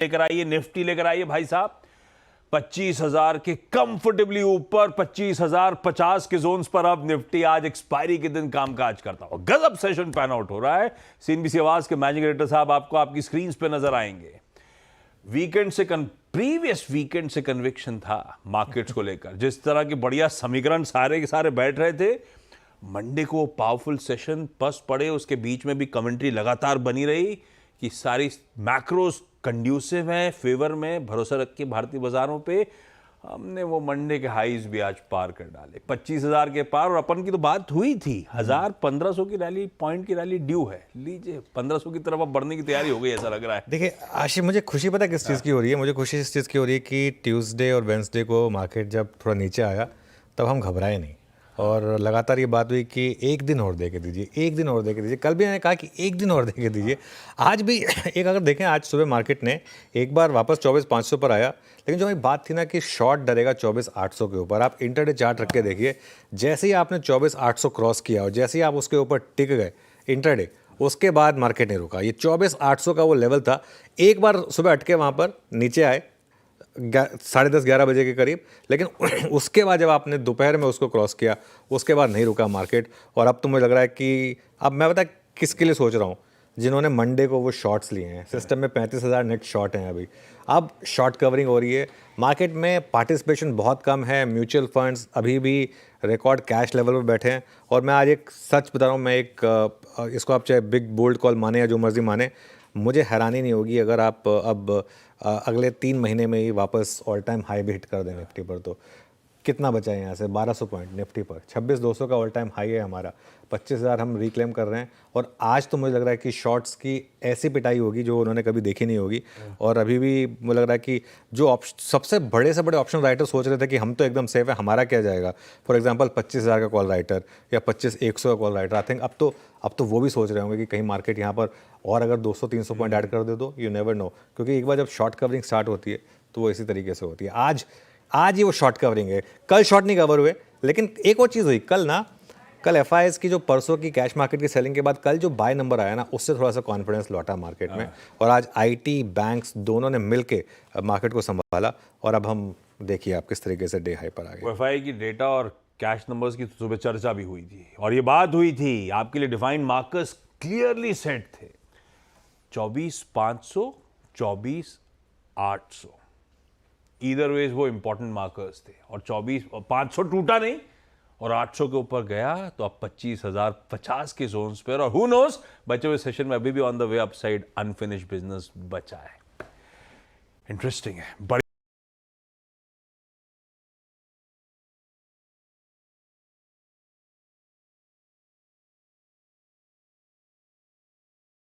लेकर आइए, निफ्टी लेकर आइए भाई साहब 25,000 के कंफर्टेबली ऊपर, 25,050 के जोन्स पर अब निफ्टी आज एक्सपायरी के दिन कामकाज करता हुआ गजब सेशन पैन आउट हो रहा है। सीएनबीसी आवाज के मैनेजिंग डायरेक्टर साहब आपको आपकी स्क्रीन पे नजर आएंगे। वीकेंड से प्रीवियस वीकेंड से कन्विक्शन था मार्केट्स को लेकर, जिस तरह के बढ़िया समीकरण सारे के सारे बैठ रहे थे। मंडे को पावरफुल सेशन पस पड़े, उसके बीच में भी कमेंट्री लगातार बनी रही कि सारी मैक्रोस कंड्यूसिव है, फेवर में, भरोसा रख के भारतीय बाजारों पे। हमने वो मंडे के हाईज भी आज पार कर डाले, 25,000 के पार। और अपन की तो बात हुई थी 1,000-1,500 की रैली, पॉइंट की रैली ड्यू है। लीजिए 1,500 की तरफ अब बढ़ने की तैयारी हो गई, ऐसा लग रहा है। देखिए आशीष, मुझे खुशी पता किस चीज़ की हो रही है? मुझे खुशी इस चीज़ की हो रही है कि ट्यूसडे और वेंसडे को मार्केट जब थोड़ा नीचे आया तब हम घबराए नहीं, और लगातार ये बात हुई कि एक दिन और दे के दीजिए, एक दिन और दे के दीजिए। कल भी मैंने कहा कि एक दिन और दे के दीजिए। आज भी एक अगर देखें, आज सुबह मार्केट ने एक बार वापस 24,500 पर आया, लेकिन जो एक बात थी ना कि शॉर्ट डरेगा 24,800 के ऊपर। आप इंटरडे चार्ट रख के देखिए, जैसे ही आपने 24,800 क्रॉस किया और जैसे ही आप उसके ऊपर टिक गए इंटरडे, उसके बाद मार्केट नहीं रुका। ये 24,800 का वो लेवल था। एक बार सुबह अटके वहाँ पर नीचे आए 10:30-11 बजे के करीब, लेकिन उसके बाद जब आपने दोपहर में उसको क्रॉस किया, उसके बाद नहीं रुका मार्केट। और अब तो मुझे लग रहा है कि अब मैं पता किसके लिए सोच रहा हूँ, जिन्होंने मंडे को वो शॉर्ट्स लिए हैं। सिस्टम में 35,000 नेट शॉर्ट हैं अभी। अब शॉर्ट कवरिंग हो रही है मार्केट में, पार्टिसिपेशन बहुत कम है। म्यूचुअल फंड्स अभी भी रिकॉर्ड कैश लेवल पर बैठे हैं। और मैं आज एक सच बता रहा हूँ, मैं इसको आप चाहे बिग बोल्ड कॉल माने या जो मर्जी माने, मुझे हैरानी नहीं होगी अगर आप अब अगले 3 महीने में ही वापस ऑल टाइम हाई भी हिट कर दें निफ्टी पर। तो कितना बचा है यहाँ से? 1,200 पॉइंट निफ्टी पर। 26,200 का ऑल टाइम हाई है हमारा। 25,000 हम रिक्लेम कर रहे हैं। और आज तो मुझे लग रहा है कि शॉर्ट्स की ऐसी पिटाई होगी जो उन्होंने कभी देखी नहीं होगी। और अभी भी मुझे लग रहा है कि जो सबसे बड़े से बड़े ऑप्शन राइटर सोच रहे थे कि हम तो एकदम सेफ है, हमारा क्या जाएगा। फॉर एग्जाम्पल 25,000 का कॉल राइटर या 25,100 का कॉल राइटर, आई थिंक अब तो वो भी सोच रहे होंगे कि कहीं मार्केट यहाँ पर और अगर 200-300 पॉइंट ऐड कर दे तो यू नेवर नो। क्योंकि एक बार जब शॉर्ट कवरिंग स्टार्ट होती है तो वो इसी तरीके से होती है। आज ही वो शॉर्ट कवरिंग है। कल शॉर्ट नहीं कवर हुए। लेकिन एक और चीज़ हुई कल एफआईएस की जो परसों की कैश मार्केट की सेलिंग के बाद कल जो बाय नंबर आया ना, उससे थोड़ा सा कॉन्फिडेंस लौटा मार्केट में। और आज आईटी बैंक्स दोनों ने मिलके मार्केट को संभाला। और अब हम देखिए आप किस तरीके से डे हाई पर आ गए। एफआई की डेटा और कैश नंबर्स की सुबह चर्चा भी हुई थी, और ये बात हुई थी आपके लिए डिफाइंड मार्कर्स क्लियरली सेट थे। 24,500, 24,800 ईदर वेज वो इंपॉर्टेंट मार्कर्स थे। और 500 टूटा नहीं और 800 के ऊपर गया तो अब 25,050 के जोन्स पर। और हु नोस, बचे हुए सेशन में अभी भी on the way upside unfinished business बचा है। इंटरेस्टिंग है।